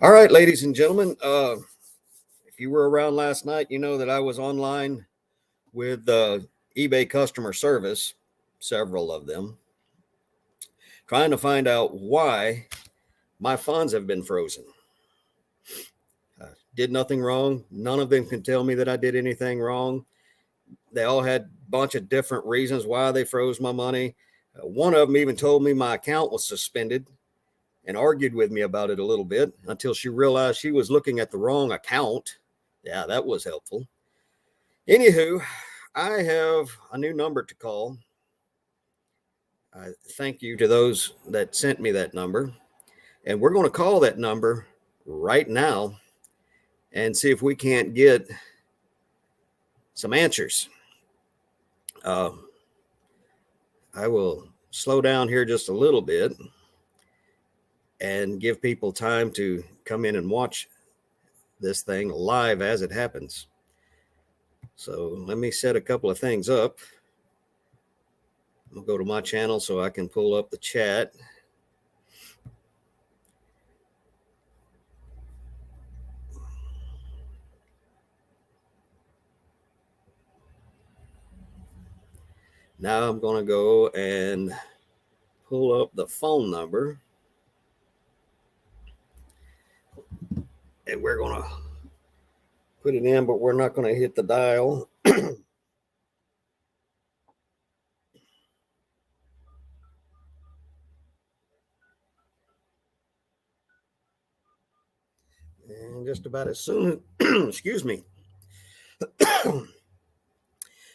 All right, ladies and gentlemen. If you were around last night, you know that I was online with eBay customer service, several of them, trying to find out why my funds have been frozen. Did nothing wrong. None of them can tell me that I did anything wrong. They all had a bunch of different reasons why they froze my money. One of them even told me my account was suspended and argued with me about it a little bit until she realized she was looking at the wrong account. Yeah, that was helpful. Anywho, I have a new number to call. Thank you to those that sent me that number. And we're going to call that number right now and see if we can't get some answers. Uh, I will slow down here just a little bit and give people time to come in and watch this thing live as it happens. So let me set a couple of things up. I'll go to my channel so I can pull up the chat. Now I'm going to go and pull up the phone number. And we're going to put it in, but we're not going to hit the dial. And just about as soon, excuse me, and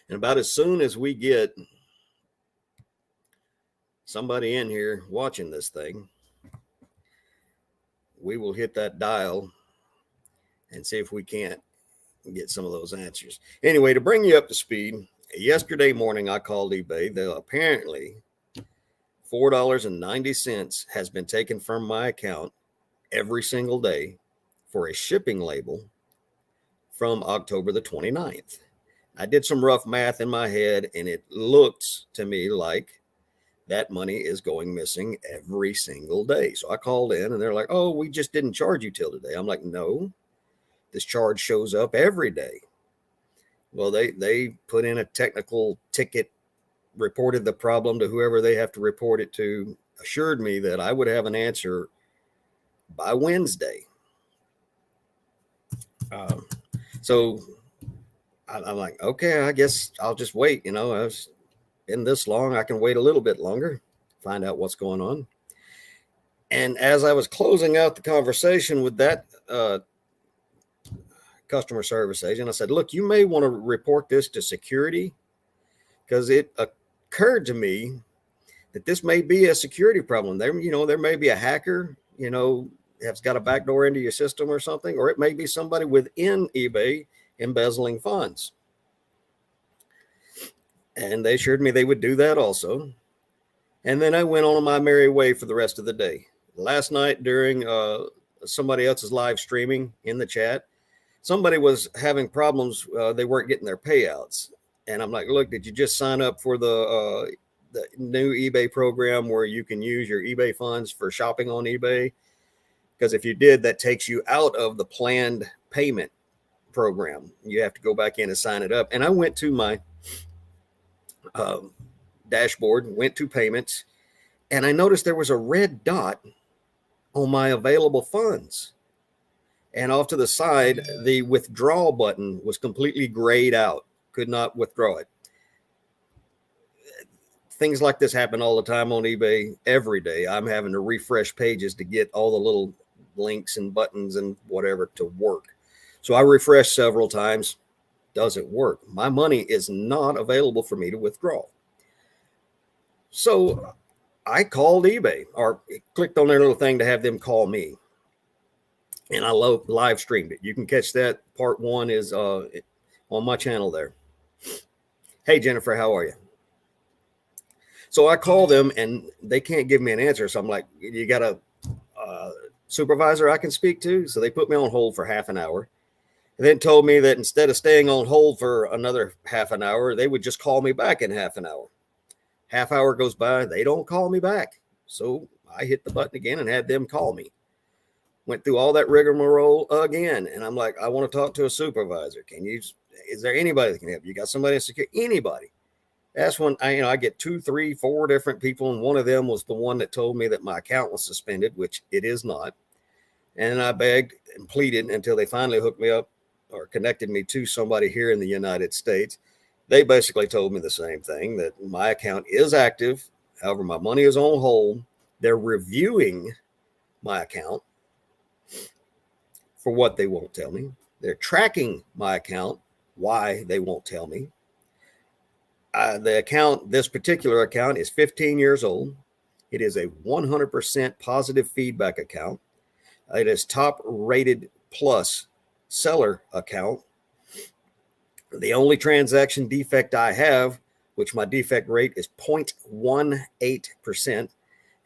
about as soon as we get somebody in here watching this thing, we will hit that dial and see if we can't get some of those answers. Anyway, to bring you up to speed, yesterday morning I called eBay. Apparently $4.90 has been taken from my account every single day for a shipping label from October the 29th. I did some rough math in my head, and it looks to me like that money is going missing every single day. So I called in, and they're like, oh, we just didn't charge you till today. I'm like, no, this charge shows up every day. Well, they put in a technical ticket, reported the problem to whoever they have to report it to, assured me that I would have an answer by Wednesday. So I'm like, okay, I guess I'll just wait. I was in this long. I can wait a little bit longer, find out what's going on. And as I was closing out the conversation with that customer service agent, I said, look, you may want to report this to security, because it occurred to me that this may be a security problem. There may be a hacker, has got a backdoor into your system or something, or it may be somebody within eBay embezzling funds. And they assured me they would do that also. And then I went on my merry way for the rest of the day. Last night during somebody else's live streaming in the chat, somebody was having problems. They weren't getting their payouts. And I'm like, look, did you just sign up for the new eBay program where you can use your eBay funds for shopping on eBay? Because if you did, that takes you out of the planned payment program. You have to go back in and sign it up. And I went to my dashboard, went to payments, and I noticed there was a red dot on my available funds. And off to the side, the withdrawal button was completely grayed out. Could not withdraw it. Things like this happen all the time on eBay. Every day I'm having to refresh pages to get all the little links and buttons and whatever to work. So I refreshed several times. Doesn't work. My money is not available for me to withdraw. So I called eBay, or clicked on their little thing to have them call me. And I live streamed it. You can catch that. Part 1 is on my channel there. Hey, Jennifer, how are you? So I call them and they can't give me an answer. So I'm like, you got a supervisor I can speak to? So they put me on hold for half an hour, and then told me that instead of staying on hold for another half an hour, they would just call me back in half an hour. Half hour goes by. They don't call me back. So I hit the button again and had them call me. Went through all that rigmarole again. And I'm like, I want to talk to a supervisor. Is there anybody that can help? You got somebody in security? Anybody? That's when I get 2, 3, 4 different people. And one of them was the one that told me that my account was suspended, which it is not. And I begged and pleaded until they finally hooked me up or connected me to somebody here in the United States. They basically told me the same thing, that my account is active. However, my money is on hold. They're reviewing my account for what they won't tell me. They're tracking my account, why they won't tell me. This particular account is 15 years old. It is a 100% positive feedback account. It is top rated plus seller account. The only transaction defect I have, which my defect rate is 0.18%,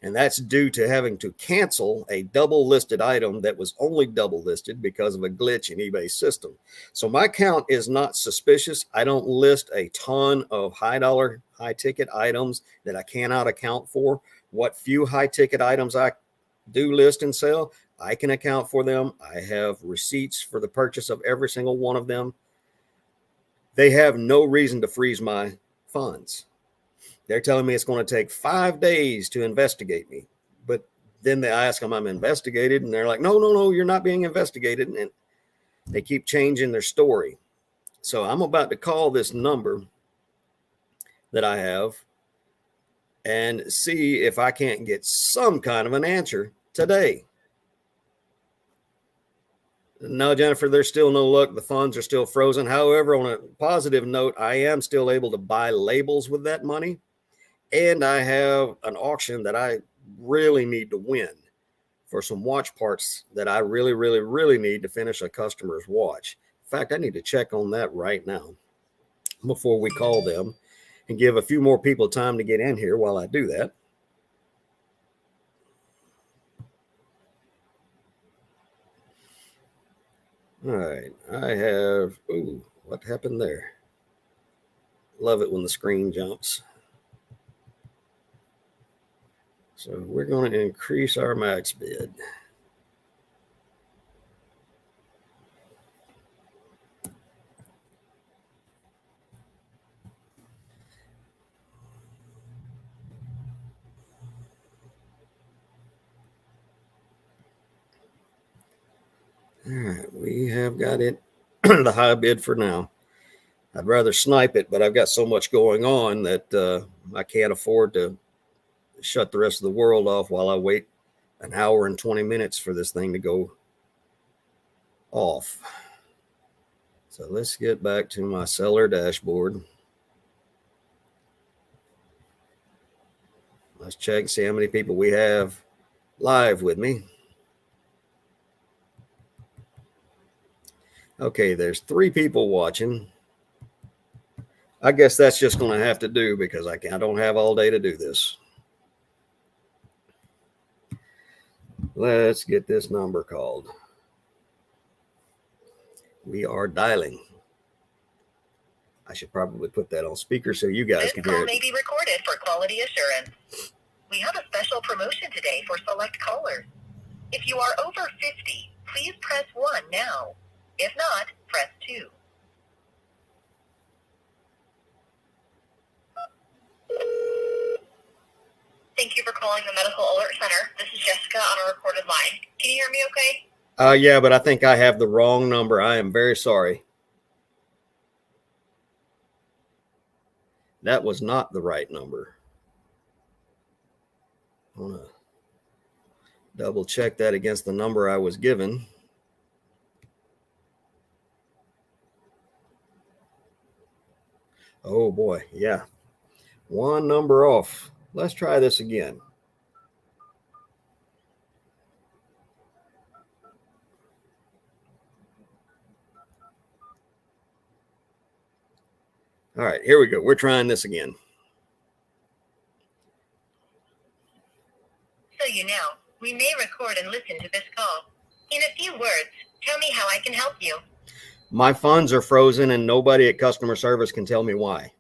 and that's due to having to cancel a double listed item that was only double listed because of a glitch in eBay's system. So my account is not suspicious. I don't list a ton of high dollar, high ticket items that I cannot account for. What few high ticket items I do list and sell, I can account for them. I have receipts for the purchase of every single one of them. They have no reason to freeze my funds. They're telling me it's going to take 5 days to investigate me. But then I ask them, I'm investigated. And they're like, no, you're not being investigated. And they keep changing their story. So I'm about to call this number that I have and see if I can't get some kind of an answer today. No, Jennifer, there's still no luck. The funds are still frozen. However, on a positive note, I am still able to buy labels with that money. And I have an auction that I really need to win for some watch parts that I really, really, really need to finish a customer's watch. In fact, I need to check on that right now before we call them and give a few more people time to get in here while I do that. All right, I have, what happened there? Love it when the screen jumps. So we're going to increase our max bid. All right, we have got it the high bid for now. I'd rather snipe it, but I've got so much going on that I can't afford to shut the rest of the world off while I wait an hour and 20 minutes for this thing to go off. So let's get back to my seller dashboard. Let's check and see how many people we have live with me. Okay, there's 3 people watching. I guess that's just going to have to do because I don't have all day to do this. Let's get this number called. We are dialing. I should probably put that on speaker so you guys can hear it. This call may be recorded for quality assurance. We have a special promotion today for select callers. If you are over 50, please press 1 now. If not, press 2. Thank you for calling the Medical Alert Center. This is Jessica on a recorded line. Can you hear me okay? Yeah, but I think I have the wrong number. I am very sorry. That was not the right number. I want to double check that against the number I was given. Oh boy, yeah. One number off. Let's try this again. All right, here we go. We're trying this again. So you know, we may record and listen to this call. In a few words, tell me how I can help you. My funds are frozen and nobody at customer service can tell me why.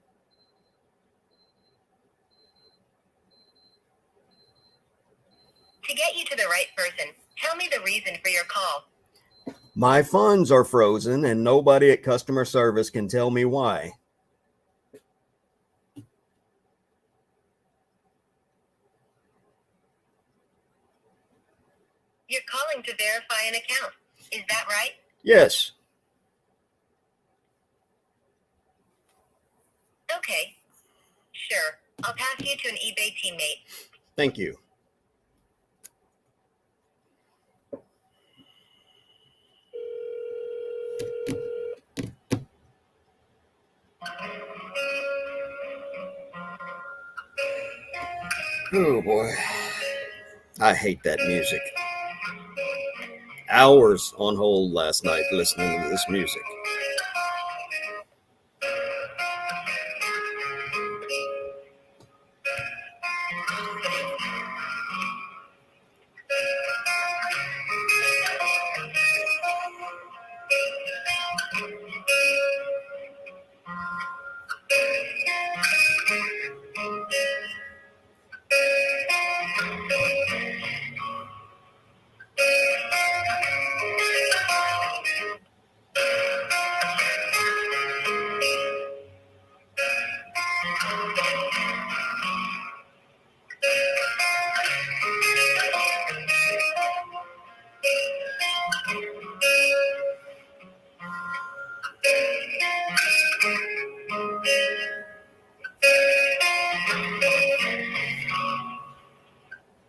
To get you to the right person, Tell me the reason for your call. My funds are frozen and nobody at customer service can tell me why. You're calling to verify an account. Is that right? Yes. Okay. Sure. I'll pass you to an eBay teammate. Thank you. Oh boy. I hate that music. Hours on hold last night listening to this music.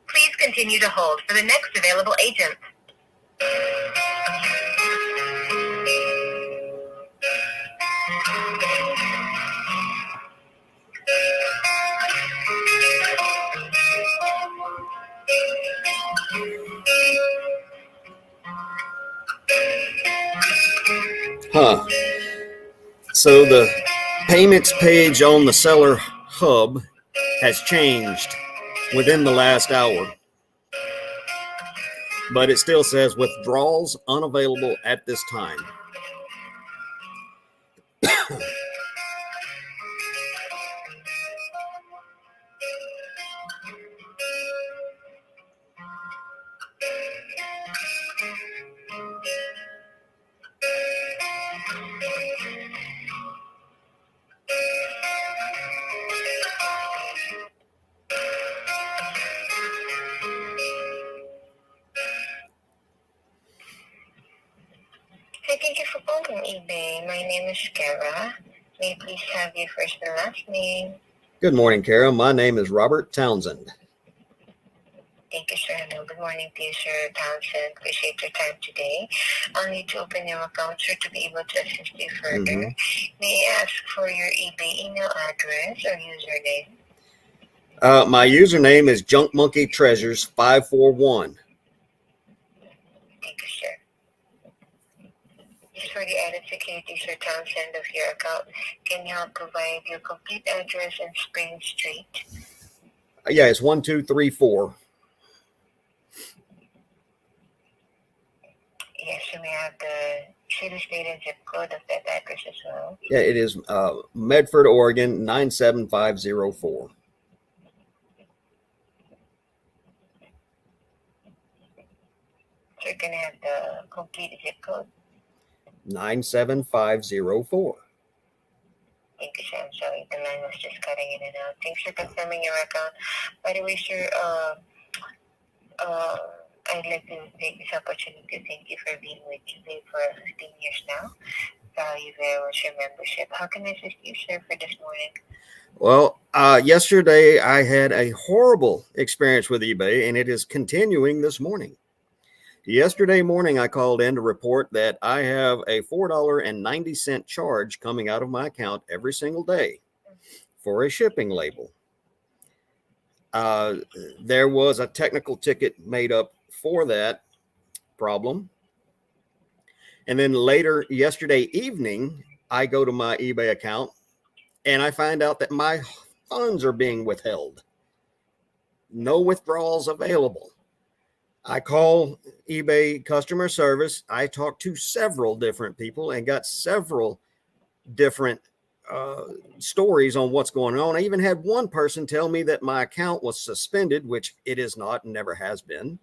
Please continue to hold for the next available agent. Huh. So the payments page on the seller hub has changed within the last hour, but it still says withdrawals unavailable at this time. Hi, thank you for calling eBay. My name is Kara. May I please have your first and last name? Good morning, Kara. My name is Robert Townsend. Thank you, sir. Hello. Good morning to you, sir Townsend. Appreciate your time today. I'll need to open your account, sir, to be able to assist you further. May I ask for your eBay email address or username? My username is JunkMonkeyTreasures541. Thank you, sir. Just for the added security, sir Townsend, of your account, can you help provide your complete address and Spring Street? Yeah, it's 1234. Yes, you may have the city, state, and zip code of that address as well. Yeah, it is Medford, Oregon 97504. So you're going to have the complete zip code. 97504. Thank you, sir. I'm sorry, the line was just cutting in and out. Thanks for confirming your account. By the way, sir, I'd like to take this opportunity to thank you for being with eBay for 15 years now. Value very much your membership. How can I assist you, sir, for this morning? Well, yesterday I had a horrible experience with eBay, and it is continuing this morning. Yesterday morning, I called in to report that I have a $4.90 charge coming out of my account every single day for a shipping label. There was a technical ticket made up for that problem. And then later yesterday evening, I go to my eBay account and I find out that my funds are being withheld. No withdrawals available. I call eBay customer service. I talked to several different people and got several different stories on what's going on. I even had one person tell me that my account was suspended, which it is not and never has been.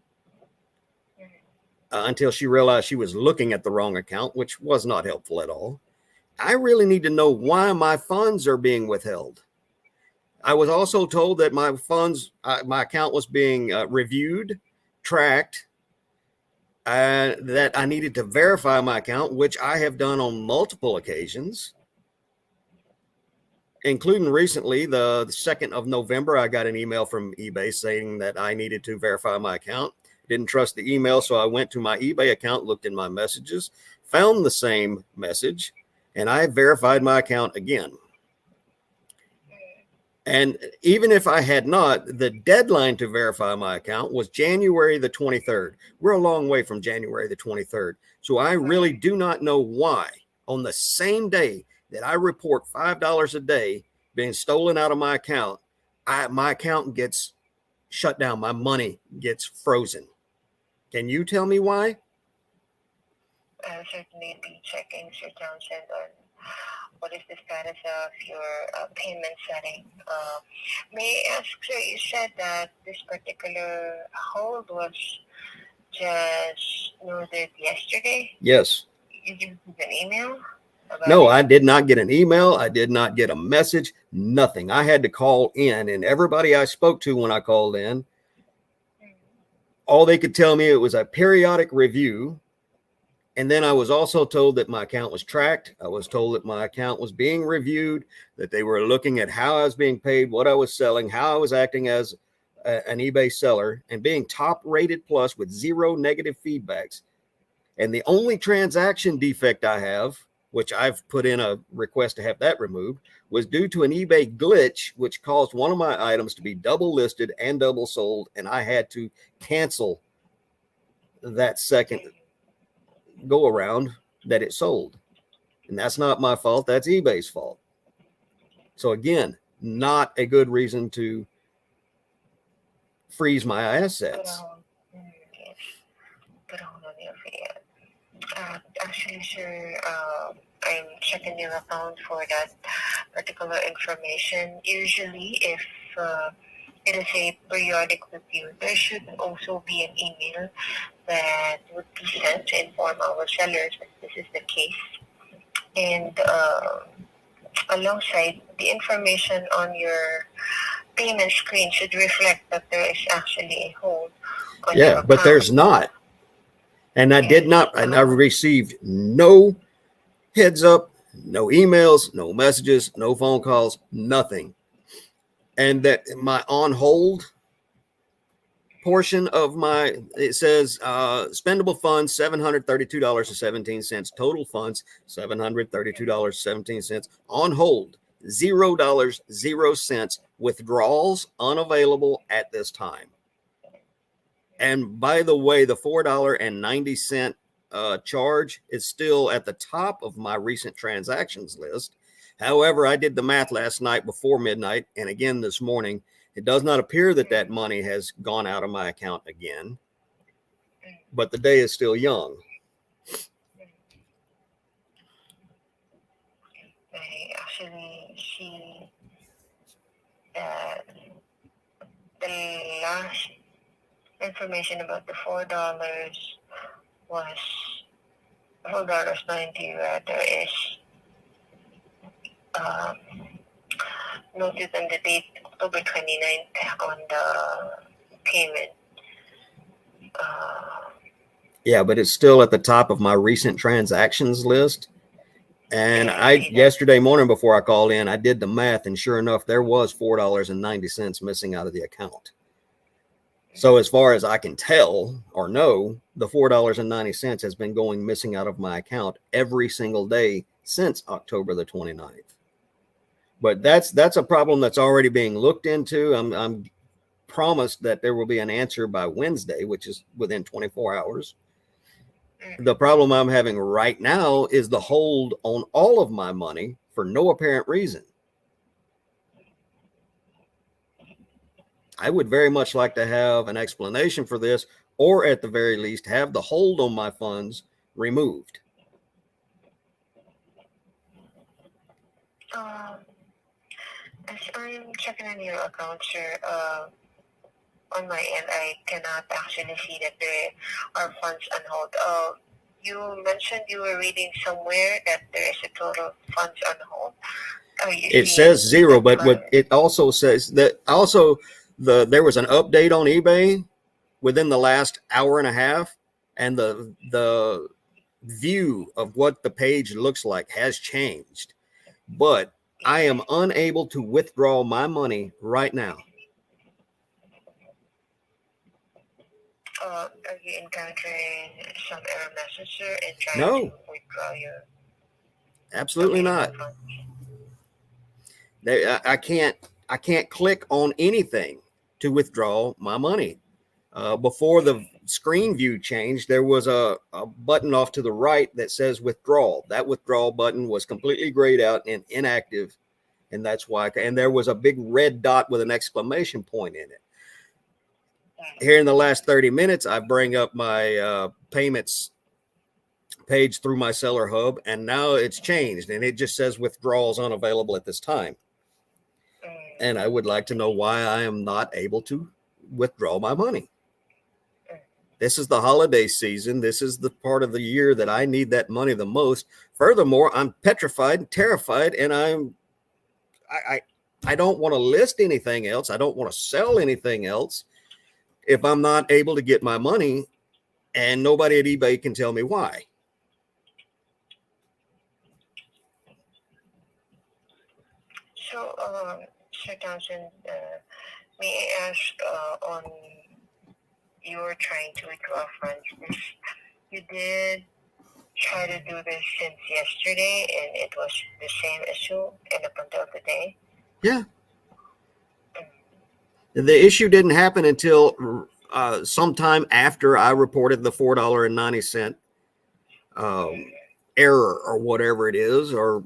until she realized she was looking at the wrong account, which was not helpful at all. I really need to know why my funds are being withheld. I was also told that my funds, my account was being reviewed, tracked, that I needed to verify my account, which I have done on multiple occasions, including recently, the 2nd of November. I got an email from eBay saying that I needed to verify my account. Didn't trust the email, so I went to my eBay account, looked in my messages, found the same message, and I verified my account again. And even if I had not, the deadline to verify my account was January the 23rd. We're a long way from January the 23rd. So I really do not know why on the same day that I report $5 a day being stolen out of my account, my account gets shut down. My money gets frozen. Can you tell me why? I'll certainly be checking, Sir Townsend, on what is the status of your payment setting. May I ask, sir, you said that this particular hold was just noted yesterday? Yes. Did you receive an email? No, I did not get an email. I did not get a message, nothing. I had to call in, and everybody I spoke to when I called in, all they could tell me it was a periodic review. And then I was also told that my account was tracked. I was told that my account was being reviewed, that they were looking at how I was being paid, what I was selling, how I was acting as an eBay seller, and being top rated plus with 0 negative feedbacks. And the only transaction defect I have, which I've put in a request to have that removed, was due to an eBay glitch, which caused one of my items to be double listed and double sold. And I had to cancel that second go around that it sold. And that's not my fault. That's eBay's fault. So again, not a good reason to freeze my assets. Put a hold on your feet. Actually, sir, I'm checking your account for that particular information. Usually, if it is a periodic review, there should also be an email that would be sent to inform our sellers that this is the case. And alongside, the information on your payment screen should reflect that there is actually a hold on your account. But there's not. And I did not, and I received no heads up, no emails, no messages, no phone calls, nothing. And that my on hold portion of it says spendable funds, $732.17, total funds, $732.17, on hold, $0, 0 cents, withdrawals unavailable at this time. And by the way, the $4.90 charge is still at the top of my recent transactions list. However, I did the math last night before midnight, and again this morning. It does not appear that that money has gone out of my account again, but the day is still young. Actually, the last information about the $4 was $4.90 rather is noted on the date October 29th on the payment. Yeah, but it's still at the top of my recent transactions list. And yesterday morning before I called in, I did the math, and sure enough, there was $4.90 missing out of the account. So as far as I can tell or know, the $4.90 has been going missing out of my account every single day since October the 29th. But that's a problem that's already being looked into. I'm promised that there will be an answer by Wednesday, which is within 24 hours. The problem I'm having right now is the hold on all of my money for no apparent reason. I would very much like to have an explanation for this, or at the very least have the hold on my funds removed. As I'm checking on your account, sir, on my end, I cannot actually see that there are funds on hold. You mentioned you were reading somewhere that there is a total funds on hold. Are you It seeing says zero, that but what it also says that also there was an update on eBay within the last hour and a half, and the view of what the page looks like has changed. But I am unable to withdraw my money right now. Are you encountering some error message and trying No, to withdraw your absolutely not. funds? I can't click on anything to withdraw my money. Before the screen view changed, there was a button off to the right that says withdrawal. That withdrawal button was completely grayed out and inactive, and that's why. And there was a big red dot with an exclamation point in it. Here in the last 30 minutes, I bring up my payments page through my seller hub, and now it's changed, and it just says withdrawals unavailable at this time. And I would like to know why I am not able to withdraw my money. This is the holiday season. This is the part of the year that I need that money the most. Furthermore, I'm petrified and terrified, and I don't want to list anything else. I don't want to sell anything else if I'm not able to get my money, and nobody at eBay can tell me why. So, Sir Townsend, may I ask on you were trying to withdraw funds. You did try to do this since yesterday, and it was the same issue and up until today? Yeah. The issue didn't happen until sometime after I reported the $4.90 error or whatever it is. Or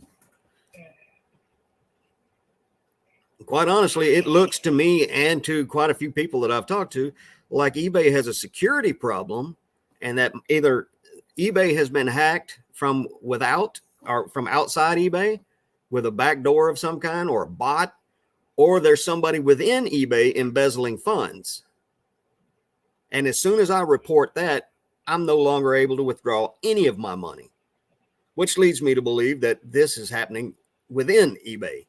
quite honestly, it looks to me and to quite a few people that I've talked to like eBay has a security problem, and that either eBay has been hacked from without or from outside eBay with a backdoor of some kind or a bot, or there's somebody within eBay embezzling funds. And as soon as I report that, I'm no longer able to withdraw any of my money, which leads me to believe that this is happening within eBay.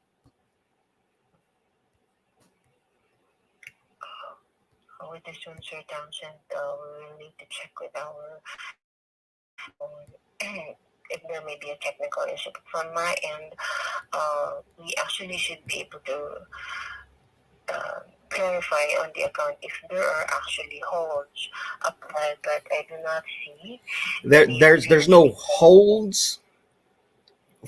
With this one, Sir Townsend, we will need to check with our if there may be a technical issue. From my end, we actually should be able to clarify on the account if there are actually holds applied, but I do not see. There's no holds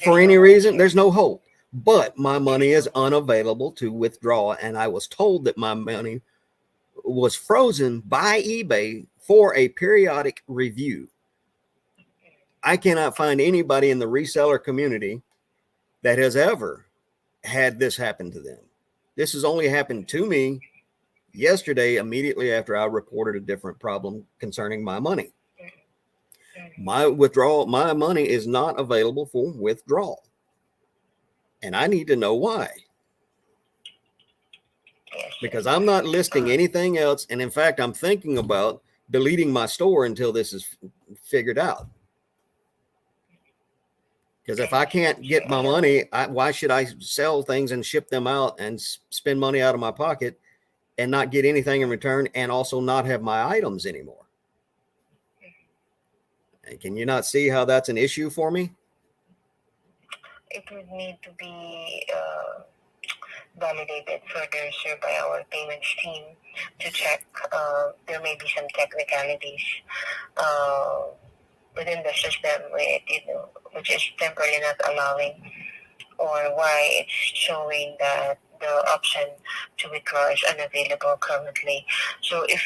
for any reason. There's no hold, but my money is unavailable to withdraw, and I was told that my money was frozen by eBay for a periodic review. I cannot find anybody in the reseller community that has ever had this happen to them. This has only happened to me yesterday, immediately after I reported a different problem concerning my money. My money is not available for withdrawal, and I need to know why. Because I'm not listing anything else. And in fact, I'm thinking about deleting my store until this is figured out. Because if I can't get my money, why should I sell things and ship them out and spend money out of my pocket and not get anything in return, and also not have my items anymore? And can you not see how that's an issue for me? It would need to be validated further, sir, by our payments team to check. There may be some technicalities within the system which is temporarily not allowing, or why it's showing that the option to withdraw is unavailable currently. So if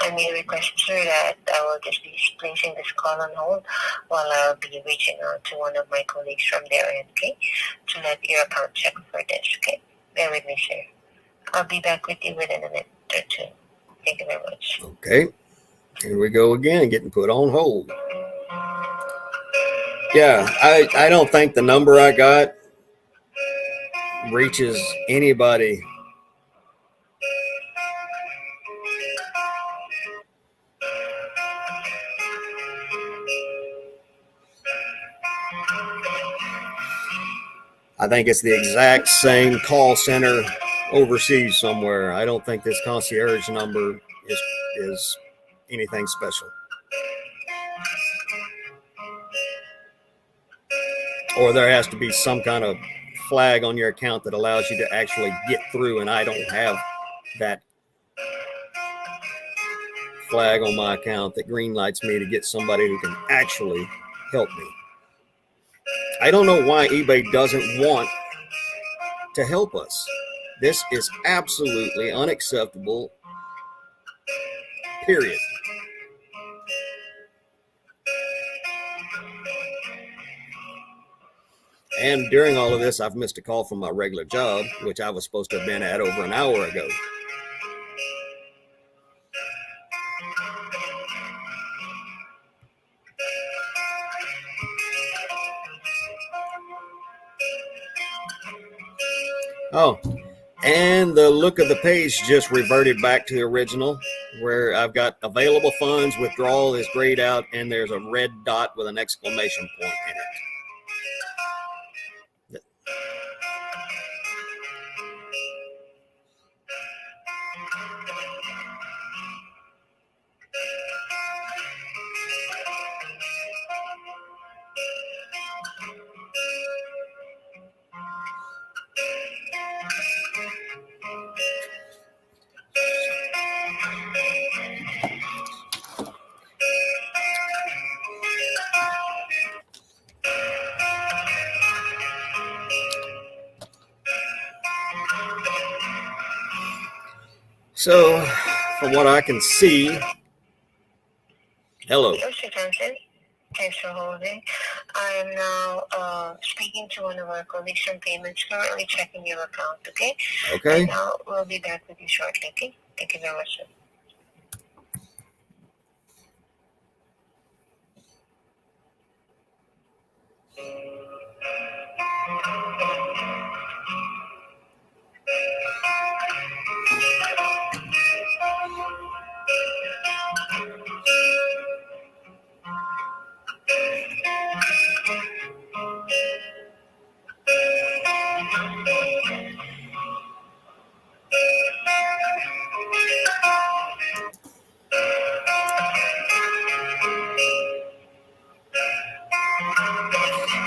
I may request, sir, that I will just be placing this call on hold while I'll be reaching out to one of my colleagues from there, okay, to let your account check for this, okay? Bear with me, sir. I'll be back with you within a minute or two. Thank you very much. Okay. Here we go again, getting put on hold. Yeah, I don't think the number I got reaches anybody I think it's the exact same call center overseas somewhere. I don't think this concierge number is anything special. Or there has to be some kind of flag on your account that allows you to actually get through, and I don't have that flag on my account that green lights me to get somebody who can actually help me. I don't know why eBay doesn't want to help us. This is absolutely unacceptable, period. And during all of this, I've missed a call from my regular job, which I was supposed to have been at over an hour ago. Oh, and the look of the page just reverted back to the original, where I've got available funds, withdrawal is grayed out, and there's a red dot with an exclamation point in it. So, from what I can see, hello. Mr. Johnson, thanks for holding. I am now speaking to one of our colleagues from payments, currently checking your account, okay? Okay. And now we'll be back with you shortly, okay? Thank you very much, sir.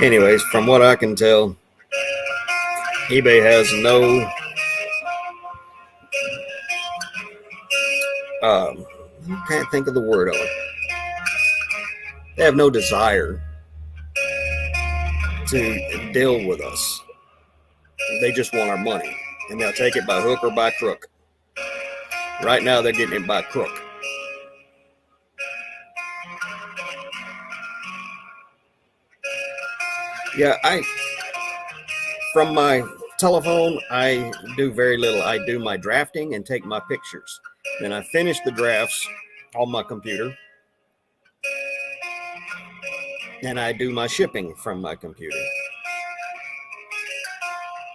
Anyways, from what I can tell, eBay has no I can't think of the word on it. They have no desire to deal with us. They just want our money, and they'll take it by hook or by crook. Right now, they're getting it by crook. Yeah, from my telephone, I do very little. I do my drafting and take my pictures. Then I finish the drafts on my computer, and I do my shipping from my computer.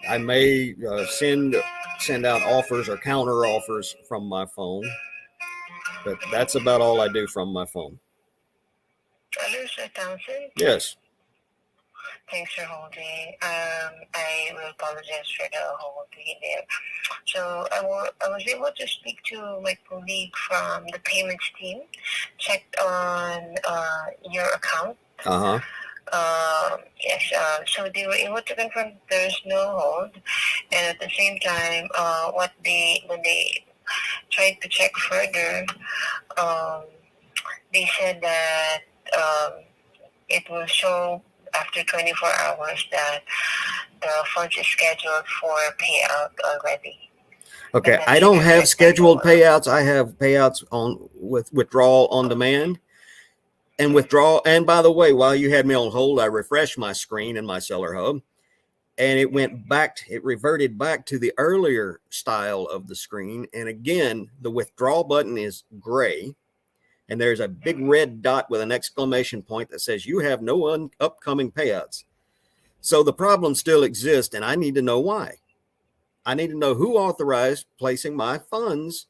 I may send out offers or counter offers from my phone, but that's about all I do from my phone. Hello, Sir Townsend. Yes. Thanks for holding. I will apologize for the hold there. So I was able to speak to my colleague from the payments team, checked on your account. Yes, so they were able to confirm there's no hold, and at the same time, when they tried to check further, they said that it will show after 24 hours that the funds is scheduled for payout already. Okay, I don't have scheduled payouts. I have payouts with withdrawal on demand and withdrawal. And by the way, while you had me on hold, I refreshed my screen in my Seller Hub, and it reverted back to the earlier style of the screen. And again, the withdrawal button is gray, and there's a big red dot with an exclamation point that says you have no upcoming payouts. So the problem still exists, and I need to know why. I need to know who authorized placing my funds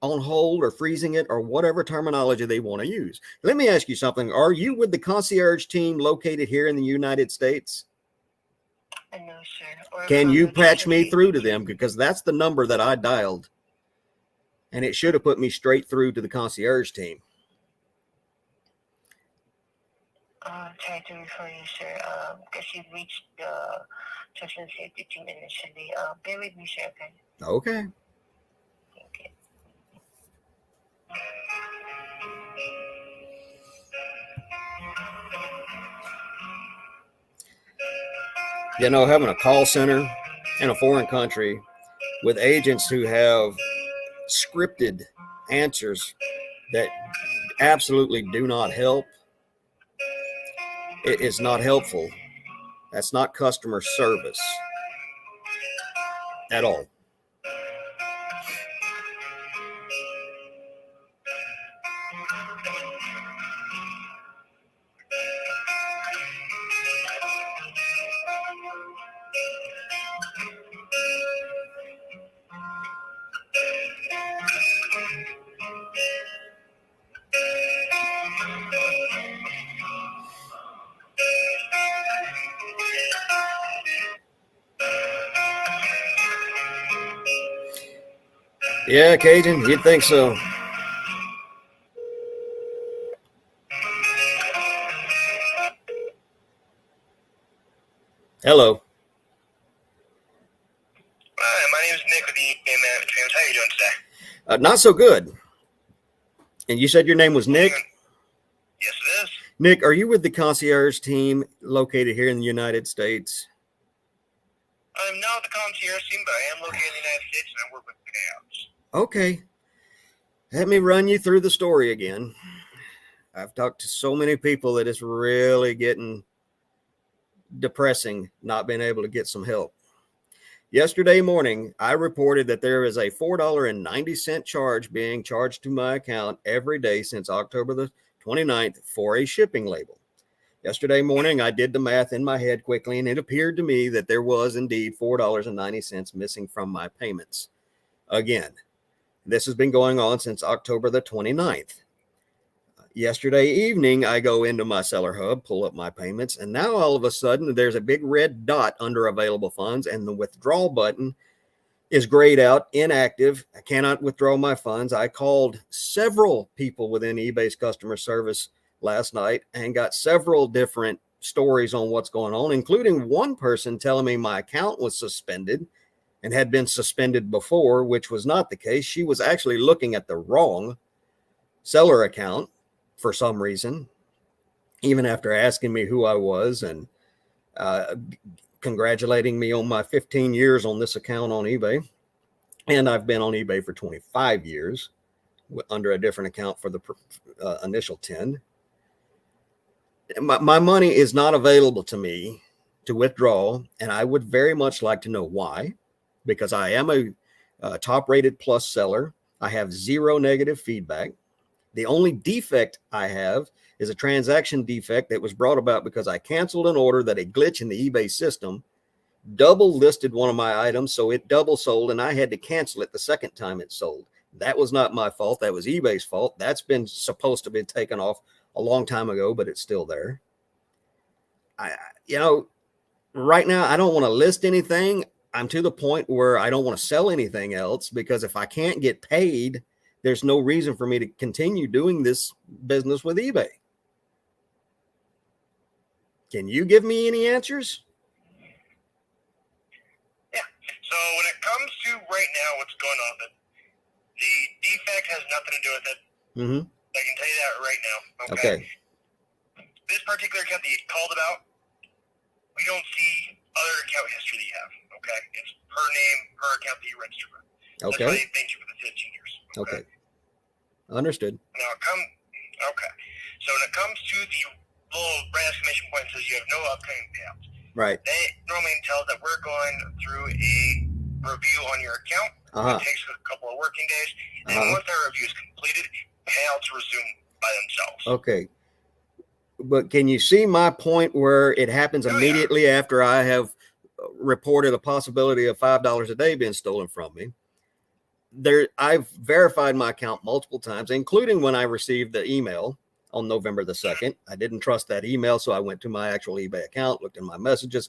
on hold or freezing it or whatever terminology they want to use. Let me ask you something. Are you with the concierge team located here in the United States? No, sir. Or Can from you the patch me Trustee. through to them? Because that's the number that I dialed, and it should have put me straight through to the concierge team. Try to refer you, sir, because you've reached the trust and safety team initially. Bear with me, sir, okay? Okay. Thank you. You know, having a call center in a foreign country with agents who have scripted answers that absolutely do not help, it is not helpful. That's not customer service at all. Yeah, Cajun, you'd think so. Hello. Hi, my name is Nick with the eBay Management Trains. How are you doing today? Not so good. And you said your name was Nick? Yes, it is. Nick, are you with the concierge team located here in the United States? I'm not with the concierge team, but I am located in the United States and I work with payouts. Okay. Let me run you through the story again. I've talked to so many people that it's really getting depressing not being able to get some help. Yesterday morning, I reported that there is a $4.90 charge being charged to my account every day since October the 29th for a shipping label. Yesterday morning, I did the math in my head quickly, and it appeared to me that there was indeed $4.90 missing from my payments. Again, this has been going on since October the 29th. Yesterday evening, I go into my Seller Hub, pull up my payments, and now all of a sudden there's a big red dot under available funds, and the withdrawal button is grayed out, inactive. I cannot withdraw my funds. I called several people within eBay's customer service last night and got several different stories on what's going on, including one person telling me my account was suspended and had been suspended before, which was not the case. She was actually looking at the wrong seller account for some reason, even after asking me who I was and congratulating me on my 15 years on this account on eBay. And I've been on eBay for 25 years under a different account for the initial 10. My money is not available to me to withdraw, and I would very much like to know why, because I am a top-rated plus seller. I have zero negative feedback. The only defect I have is a transaction defect that was brought about because I canceled an order that a glitch in the eBay system double listed one of my items, so it double sold, and I had to cancel it the second time it sold. That was not my fault. That was eBay's fault. That's been supposed to be taken off a long time ago, but it's still there. Right now, I don't want to list anything. I'm to the point where I don't want to sell anything else, because if I can't get paid, there's no reason for me to continue doing this business with eBay. Can you give me any answers? Yeah. So when it comes to right now what's going on, the defect has nothing to do with it. Mm-hmm. I can tell you that right now. Okay. This particular account that you called about, we don't see other account history that you have. Okay. It's per name, per account that you registered with. Okay. That's why they thank you for the 15 years. Okay. Understood. Now okay. So when it comes to the little red exclamation point that says you have no upcoming payouts, Right. they normally tell that we're going through a review on your account. It takes a couple of working days, and once that review is completed, payouts resume by themselves. Okay. But can you see my point where it happens immediately after I have reported a possibility of $5 a day being stolen from me? I've verified my account multiple times, including when I received the email on November the 2nd. I didn't trust that email, so I went to my actual eBay account, looked in my messages,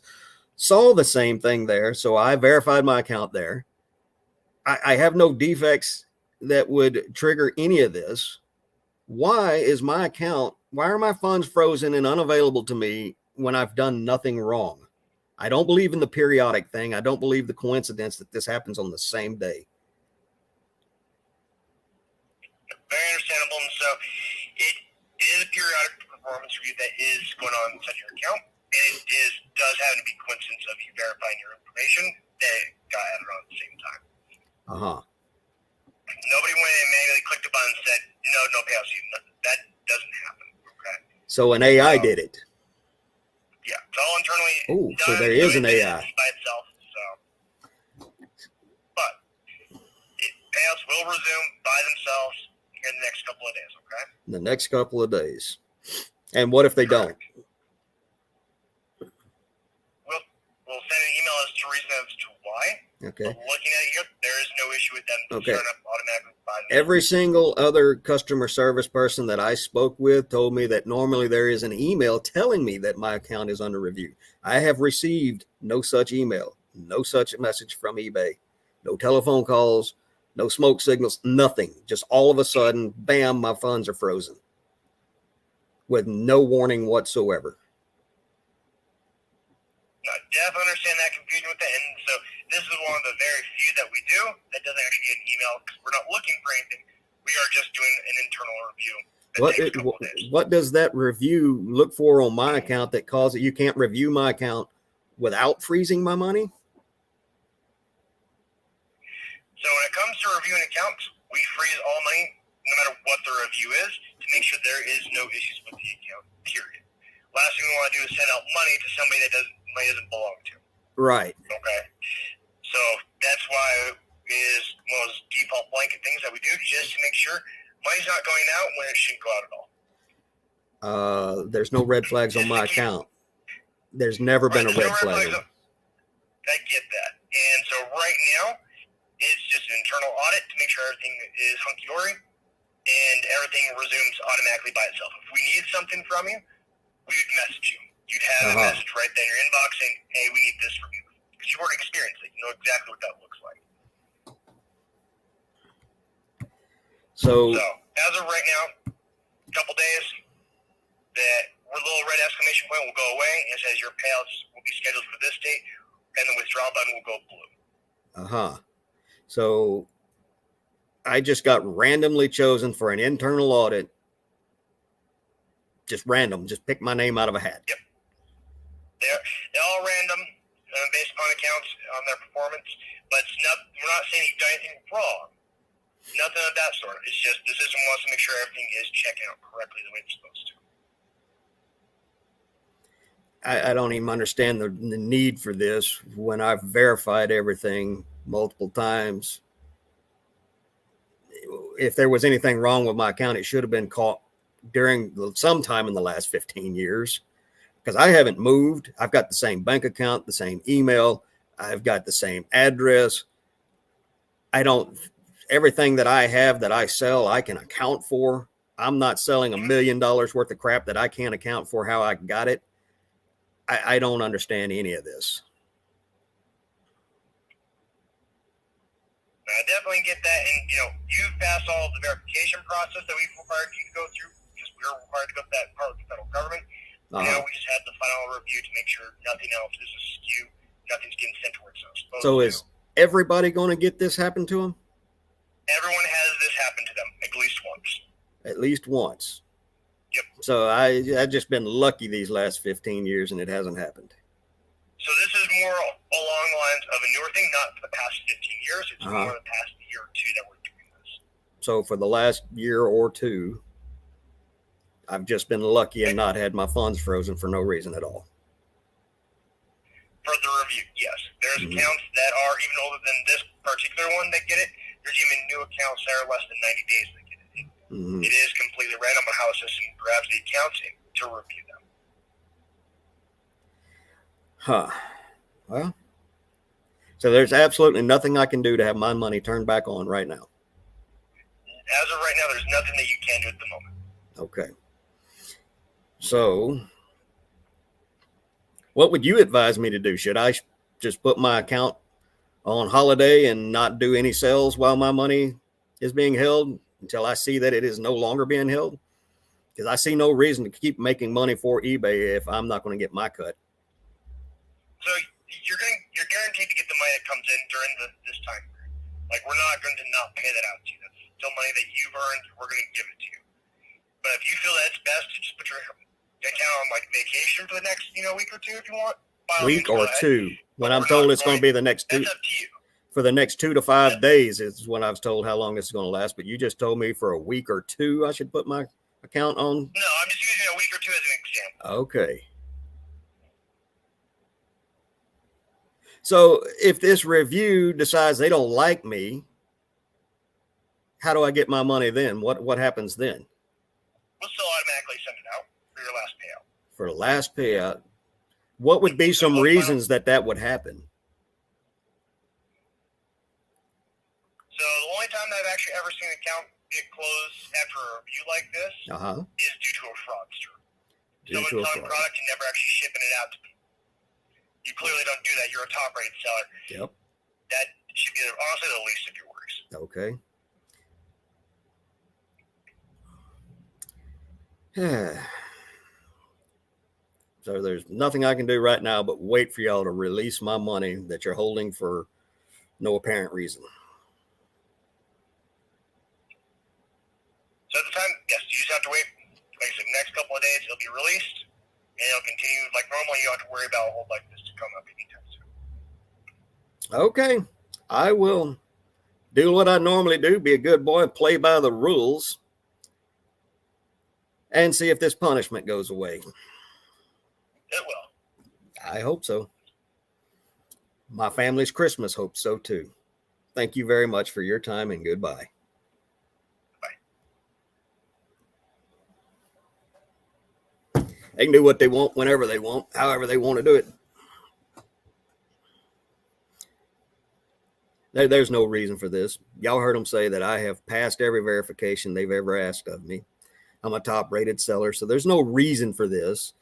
saw the same thing there. So I verified my account there. I have no defects that would trigger any of this. Why is my account, why are my funds frozen and unavailable to me when I've done nothing wrong? I don't believe in the periodic thing. I don't believe the coincidence that this happens on the same day. Very understandable. And so it is a periodic performance review that is going on inside your account. And it does have to be coincidence of you verifying your information that it got added on at the same time. Nobody went and manually clicked a button and said, no payouts. That doesn't happen. Okay. So an AI did it. Yeah, it's all internally. Oh, so there is an AI by itself. So, but payouts will resume by themselves here in the next couple of days. Okay. The next couple of days. And what if they don't? We'll send an email as to reason as to why. Okay. But looking at it here, there is no issue with them Okay. showing up automatically by themselves. Every single other customer service person that I spoke with told me that normally there is an email telling me that my account is under review. I have received no such email, no such message from eBay, no telephone calls, no smoke signals, nothing. Just all of a sudden, bam, my funds are frozen with no warning whatsoever. I definitely understand that confusion with it. And so this is one of the very few that we do that doesn't actually get an email because we're not looking for anything. We are just doing an internal review. What does that review look for on my account that causes it? You can't review my account without freezing my money? So when it comes to reviewing accounts, we freeze all money no matter what the review is to make sure there is no issues with the account, period. Last thing we want to do is send out money to somebody that doesn't belong to. Right. Okay. So that's why it is one of those default blanket things that we do just to make sure money's not going out when it shouldn't go out at all. There's no red flags on my account. There's never been a red flag. I get that. And so right now, it's just an internal audit to make sure everything is hunky-dory and everything resumes automatically by itself. If we need something from you, we would message you. You'd have a message right there in your inbox saying, hey, we need this from you. Because you've already experienced it. You know exactly what that looks like. So as of right now, a couple days, that little red exclamation point will go away. It says your payouts will be scheduled for this date, and the withdrawal button will go blue. So I just got randomly chosen for an internal audit. Just random. Just pick my name out of a hat. Yep. They're all random based upon accounts on their performance, but we're not saying you've done anything wrong. Nothing of that sort. It's just the system wants to make sure everything is checking out correctly the way it's supposed to. I don't even understand the need for this when I've verified everything multiple times. If there was anything wrong with my account, it should have been caught during some time in the last 15 years because I haven't moved. I've got the same bank account, the same email. I've got the same address. Everything that I have that I sell, I can account for. I'm not selling $1 million worth of crap that I can't account for how I got it. I don't understand any of this. I definitely get that. And, you've passed all of the verification process that we've required you to go through because we're required to go through that part of the federal government. Now we just had the final review to make sure nothing else is askew, nothing's getting sent towards us. So is everybody going to get this happen to them? Everyone has this happen to them at least once. At least once. Yep. So I've just been lucky these last 15 years and it hasn't happened. So this is more along the lines of a newer thing, not for the past 15 years. It's more the past year or two that we're doing this. So for the last year or two, I've just been lucky and not had my funds frozen for no reason at all. For the review, yes. There's accounts that are even older than this particular one that get it. There's even new accounts that are less than 90 days that get it. It is completely random on how the system grabs the accounts to review them. Well, so there's absolutely nothing I can do to have my money turned back on right now. As of right now, there's nothing that you can do at the moment. Okay. So What would you advise me to do? Should I just put my account on holiday and not do any sales while my money is being held until I see that it is no longer being held? Because I see no reason to keep making money for eBay if I'm not going to get my cut. So you're guaranteed to get the money that comes in during this time period. Like, we're not going to not pay that out to you. That's still money that you've earned. We're going to give it to you. But if you feel that it's best to just put your account on like vacation for the next week or two, if you want. Week or two. When I'm told it's going to be the next 2. That's up to you. For the next 2 to 5 days is when I was told how long this is going to last. But you just told me for a week or 2 I should put my account on. No, I'm just using a week or 2 as an example. Okay. So if this review decides they don't like me, how do I get my money then? What happens then? We'll still automatically send it out for your last payout. For the last payout, what would be some reasons that would happen? So the only time that I've actually ever seen an account get closed after a review like this is due to a fraudster. Someone selling product and never actually shipping it out to people. You clearly don't do that. You're a top-rated seller. Yep. That should be honestly the least of your worries. Okay. So there's nothing I can do right now but wait for y'all to release my money that you're holding for no apparent reason. So at the time, yes, you just have to wait. Like I said, the next couple of days, it'll be released, and it'll continue like normal. You don't have to worry about a hold like this to come up anytime soon. Okay. I will do what I normally do, be a good boy, and play by the rules, and see if this punishment goes away. It will. I hope so. My family's Christmas hopes so too. Thank you very much for your time, and goodbye. They can do what they want, whenever they want, however they want to do it. There's no reason for this. Y'all heard them say that I have passed every verification they've ever asked of me. I'm a top-rated seller, so there's no reason for this.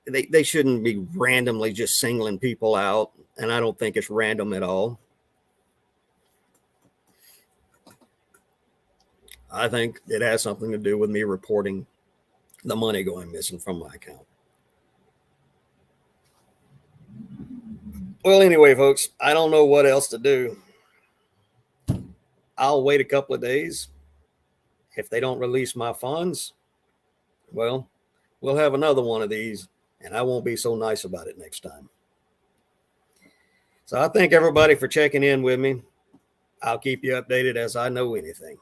They shouldn't be randomly just singling people out, and I don't think it's random at all. I think it has something to do with me reporting the money going missing from my account. Well, anyway, folks, I don't know what else to do. I'll wait a couple of days. If they don't release my funds, well, we'll have another one of these, and I won't be so nice about it next time. So I thank everybody for checking in with me. I'll keep you updated as I know anything.